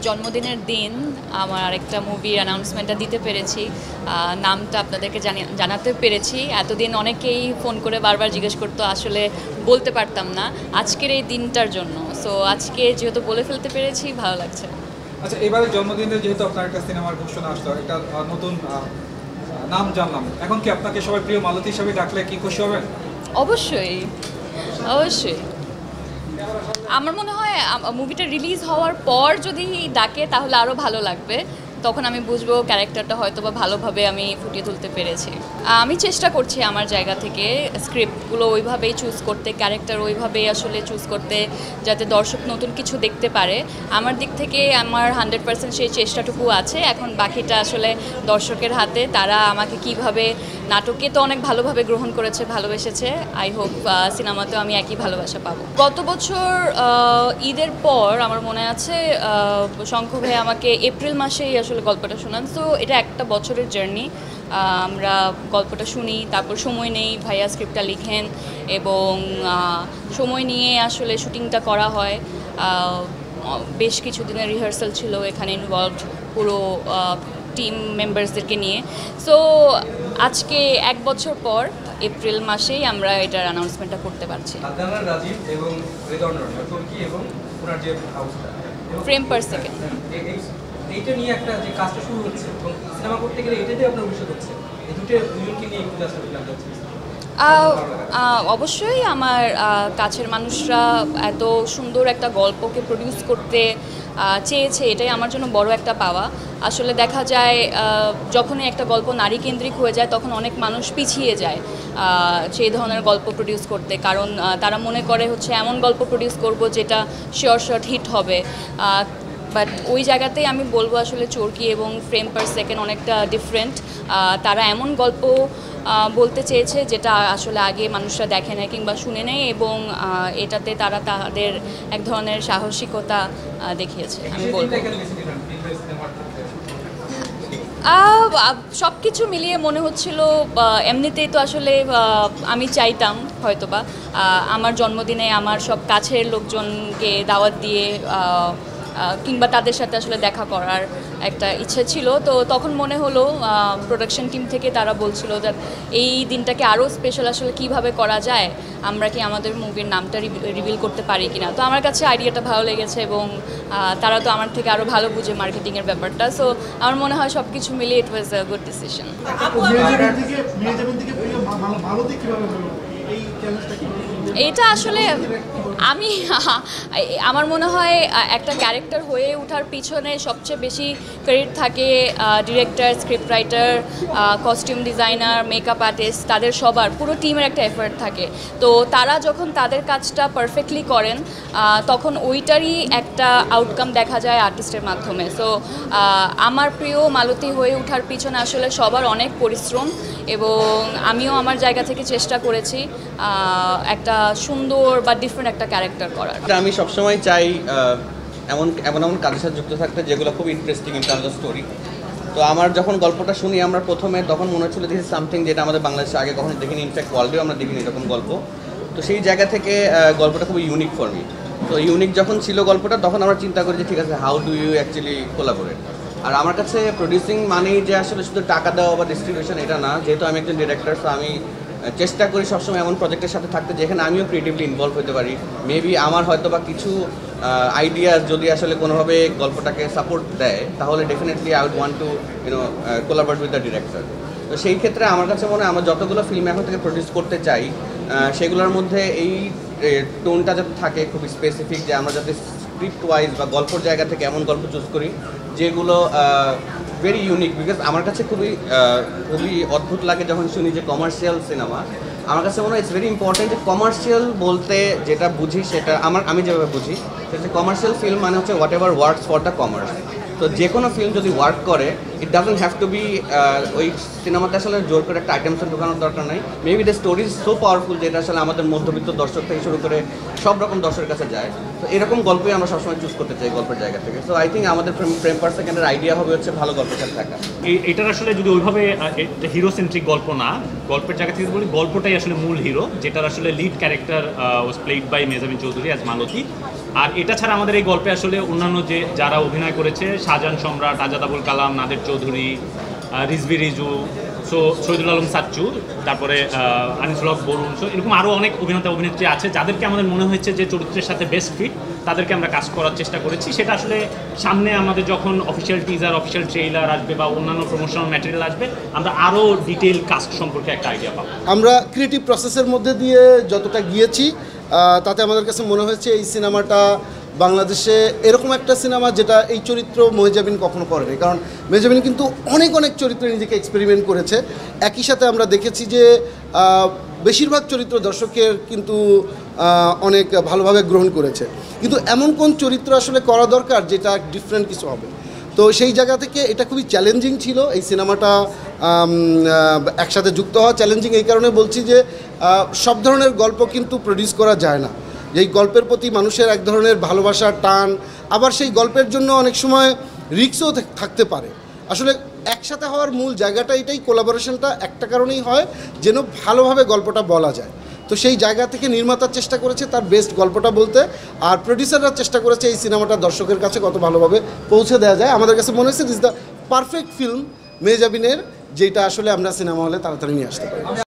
জন্মদিনের দিন আমার আরেকটা মুভির অ্যানাউন্সমেন্টটা দিতে পেরেছি। নামটা আপনাদেরকে জানাতে পেরেছি। এতদিন অনেকেই ফোন করে বারবার জিজ্ঞেস করতো, আসলে বলতে পারতাম না আজকের এই দিনটার জন্য। সো আজকে যেহেতু বলে ফেলতে পেরেছি, ভালো লাগছে। আচ্ছা, এবারে জন্মদিনে যেহেতু আপনার একটা সিনেমার ঘোষণা আসলো, একটা নতুন নাম জানলাম, এখন কি আপনাকে সবাই প্রিয় মালতী হিসাবে ডাকলে কি খুশি হবেন? অবশ্যই, অবশ্যই। আমার মনে হয় মুভিটা রিলিজ হওয়ার পর যদি ডাকে তাহলে আরও ভালো লাগবে। তখন আমি বুঝবো ক্যারেক্টারটা হয়তো বা ভালোভাবে আমি ফুটিয়ে তুলতে পেরেছি। আমি চেষ্টা করছি আমার জায়গা থেকে স্ক্রিপ্টগুলো ওইভাবেই চুজ করতে, ক্যারেক্টার ওইভাবেই আসলে চুজ করতে, যাতে দর্শক নতুন কিছু দেখতে পারে। আমার দিক থেকে আমার 100% সেই চেষ্টাটুকু আছে। এখন বাকিটা আসলে দর্শকের হাতে। তারা আমাকে কিভাবে, নাটকে তো অনেক ভালোভাবে গ্রহণ করেছে, ভালোবেসেছে। আই হোপ সিনেমাতেও আমি একই ভালোবাসা পাবো। গত বছর ঈদের পর আমার মনে আছে শঙ্খ ভাই আমাকে এপ্রিল মাসেই আসলে গল্পটা শোনান। তো এটা একটা বছরের জার্নি। আমরা গল্পটা শুনি, তারপর সময় নেই, ভাইয়া স্ক্রিপ্টটা লিখেন এবং সময় নিয়ে আসলে শুটিংটা করা হয়। বেশ কিছুদিনের রিহার্সাল ছিল এখানে ইনভলভড, পুরো টিম মেম্বার্সদেরকে নিয়ে। সো আজকে এক বছর পর এপ্রিল মাসেই আমরা এটার অ্যানাউন্সমেন্টটা করতে পারছি। ফ্রেম পার সেকেন্ড এইটা নিয়ে একটা যে কাজটা শুরু হচ্ছে এবং সিনেমা করতে গেলে এটা দিয়ে আপনার ভবিষ্যৎ হচ্ছে, এই দুজনকে নিয়ে একটু জাস্ট জানতে চাচ্ছি। অবশ্যই আমার কাছের মানুষরা এত সুন্দর একটা গল্পকে প্রডিউস করতে চেয়েছে, এটাই আমার জন্য বড় একটা পাওয়া। আসলে দেখা যায় যখনই একটা গল্প নারী কেন্দ্রিক হয়ে যায় তখন অনেক মানুষ পিছিয়ে যায় সেই ধরনের গল্প প্রডিউস করতে, কারণ তারা মনে করে হচ্ছে এমন গল্প প্রডিউস করব যেটা শিওর হিট হবে। বাট ওই জায়গাতেই আমি বলবো আসলে চরকি এবং ফ্রেম পার সেকেন্ড অনেকটা ডিফারেন্ট। তারা এমন গল্প বলতে চেয়েছে যেটা আসলে আগে মানুষরা দেখে নেয় কিংবা শুনে নেয়, এবং এটাতে তারা তাদের এক ধরনের সাহসিকতা দেখিয়েছে আমি বলবো। সব কিছু মিলিয়ে মনে হচ্ছিল এমনিতেই তো আসলে আমি চাইতাম হয়তোবা আমার জন্মদিনে আমার সব কাছের লোকজনকে দাওয়াত দিয়ে কিংবা তাদের সাথে আসলে দেখা করার একটা ইচ্ছে ছিল। তো তখন মনে হলো প্রোডাকশন টিম থেকে তারা বলছিল যে এই দিনটাকে আরও স্পেশাল আসলে কিভাবে করা যায়, আমরা কি আমাদের মুভির নামটা রিভিল করতে পারি কিনা। তো আমার কাছে আইডিয়াটা ভালো লেগেছে এবং তারা তো আমার থেকে আরও ভালো বুঝে মার্কেটিংয়ের ব্যাপারটা। সো আমার মনে হয় সব কিছু মিলিয়ে ইট ওয়াজ আ গুড ডিসিশন। এইটা আসলে আমি আমার মনে হয় একটা ক্যারেক্টার হয়ে ওঠার পিছনে সবচেয়ে বেশি ক্রেডিট থাকে director, script writer, costume designer, makeup artist, তাদের সবার পুরো টিমের একটা এফার্ট থাকে। তো তারা যখন তাদের কাজটা পারফেক্টলি করেন তখন ওইটারই একটা আউটকাম দেখা যায় আর্টিস্টের মাধ্যমে। সো আমার প্রিয় মালতী হয়ে ওঠার পিছনে আসলে সবার অনেক পরিশ্রম, এবং আমিও আমার জায়গা থেকে চেষ্টা করেছি একটা সুন্দর বা ডিফারেন্ট একটা ক্যারেক্টার করার। আমি সবসময় চাই এমন এমন এমন কাজের সাথে যুক্ত থাকতে যেগুলো খুব interesting in terms of story. তো আমার যখন গল্পটা শুনি আমরা প্রথমে তখন মনে হচ্ছিল দিস ইজ সামথিং যেটা আমাদের বাংলাদেশে আগে কখনো দেখিনি, ইনফ্যাক্ট ওয়ার্ল্ডেও আমরা দেখিনি এরকম গল্প। তো সেই জায়গা থেকে গল্পটা খুবই ইউনিক ফর মি। তো ইউনিক যখন ছিল গল্পটা তখন আমরা চিন্তা করি যে ঠিক আছে, how do you actually collaborate. আর আমার কাছে প্রডিউসিং মানেই যে আসলে শুধু টাকা দেওয়া বা ডিস্ট্রিবিউশন এটা না। যেহেতু আমি একজন ডিরেক্টর, তো আমি চেষ্টা করি সবসময় এমন প্রজেক্টের সাথে থাকতে যেখানে আমিও ক্রিয়েটিভলি ইনভলভ হতে পারি। মেবি আমার হয়তো বা কিছু আইডিয়া যদি আসলে কোনোভাবে গল্পটাকে সাপোর্ট দেয় তাহলে definitely I would want to collaborate with the director. তো সেই ক্ষেত্রে আমার কাছে মনে হয় আমরা যতগুলো ফিল্ম এখন থেকে প্রডিউস করতে চাই সেগুলোর মধ্যে এই টোনটা যাতে থাকে খুব স্পেসিফিক, যে আমরা যাতে স্ক্রিপ্ট ওয়াইজ বা গল্পর জায়গা থেকে এমন গল্প চুজ করি যেগুলো ভেরি ইউনিক। বিকজ আমার কাছে খুবই অদ্ভুত লাগে যখন শুনি যে কমার্শিয়াল সিনেমা। আমার কাছে মনে হয় ইটস ভেরি ইম্পর্টেন্ট যে কমার্শিয়াল বলতে যেটা বুঝি সেটা আমি যেভাবে বুঝি সেটা কমার্শিয়াল ফিল্ম মানে হচ্ছে whatever works for the commerce. তো যে কোনো ফিল্ম যদি ওয়ার্ক করে it doesn't have to be ওই সিনেমাতে আসলে জোর করে একটা আইটেম সং ঢোকানোর দরকার নাই। Maybe the story is so powerful যেটা আসলে আমাদের মধ্যবিত্ত দর্শক থেকে শুরু করে সব রকম দর্শকের কাছে যায়। তো এরকম গল্পই আমরা সবসময় চুজ করতে চাই গল্পের জায়গা থেকে। সো আই থিঙ্ক আমাদের ফ্রেম পার সেকেন্ডের আইডিয়া হবে হচ্ছে ভালো গল্পের সাথে থাকা। এটার আসলে যদি ওইভাবে হিরো সেন্ট্রিক গল্প না, গল্পের জায়গা থেকে বলি গল্পটাই আসলে মূল হিরো, যেটার আসলে lead character was played by Mehazabien Chowdhury as Malati. আর এটা ছাড়া আমাদের এই গল্পে আসলে অন্যান্য যে যারা অভিনয় করেছে, শাহজাহান সম্রাট, আজাদ আবুল কালাম, নাদের চৌধুরী, রিজভি রিজু, সো শহীদুল আলম সাচ্চু, তারপরে আনিসুল হক বরুণ, সো এরকম আরও অনেক অভিনেতা অভিনেত্রী আছে যাদেরকে আমাদের মনে হয়েছে যে চরিত্রের সাথে বেস্ট ফিট, তাদেরকে আমরা কাজ করার চেষ্টা করেছি। সেটা আসলে সামনে আমাদের যখন অফিসিয়াল টিজার, অফিসিয়াল ট্রেইলার আসবে বা অন্যান্য প্রমোশনাল ম্যাটেরিয়াল আসবে, আমরা আরও ডিটেইল কাস্ট সম্পর্কে একটা আইডিয়া পাবো। আমরা ক্রিয়েটিভ প্রসেসের মধ্যে দিয়ে যতটা গিয়েছি তাতে আমাদের কাছে মনে হয়েছে এই সিনেমাটা বাংলাদেশে এরকম একটা সিনেমা যেটা এই চরিত্র মেহজাবিন কখনো করেনি। কারণ মেহজাবিন কিন্তু অনেক অনেক চরিত্রে নিজেকে এক্সপেরিমেন্ট করেছে। একই সাথে আমরা দেখেছি যে বেশিরভাগ চরিত্র দর্শকের কিন্তু অনেক ভালোভাবে গ্রহণ করেছে, কিন্তু এমন কোন চরিত্র আসলে করা দরকার যেটা ডিফারেন্ট কিছু হবে। তো সেই জায়গা থেকে এটা খুবই চ্যালেঞ্জিং ছিল এই সিনেমাটা একসাথে যুক্ত হওয়া। চ্যালেঞ্জিং এই কারণে বলছি যে সব ধরনের গল্প কিন্তু প্রডিউস করা যায় না। এই গল্পের প্রতি মানুষের এক ধরনের ভালোবাসা, টান, আবার সেই গল্পের জন্য অনেক সময় রিস্কও থাকতে পারে। আসলে একসাথে হওয়ার মূল জায়গাটা এটাই, কোলাবোরেশনটা একটা কারণেই হয় যেন ভালোভাবে গল্পটা বলা যায়। তো সেই জায়গা থেকে নির্মাতার চেষ্টা করেছে তার বেস্ট গল্পটা বলতে, আর প্রডিউসাররা চেষ্টা করেছে এই সিনেমাটা দর্শকের কাছে কত ভালোভাবে পৌঁছে দেওয়া যায়। আমাদের কাছে মনে হয়েছে দিস দ্য পারফেক্ট ফিল্ম মেহজাবিনের, যেটা আসলে আমরা সিনেমা হলে তাড়াতাড়ি নিয়ে আসতে পারি।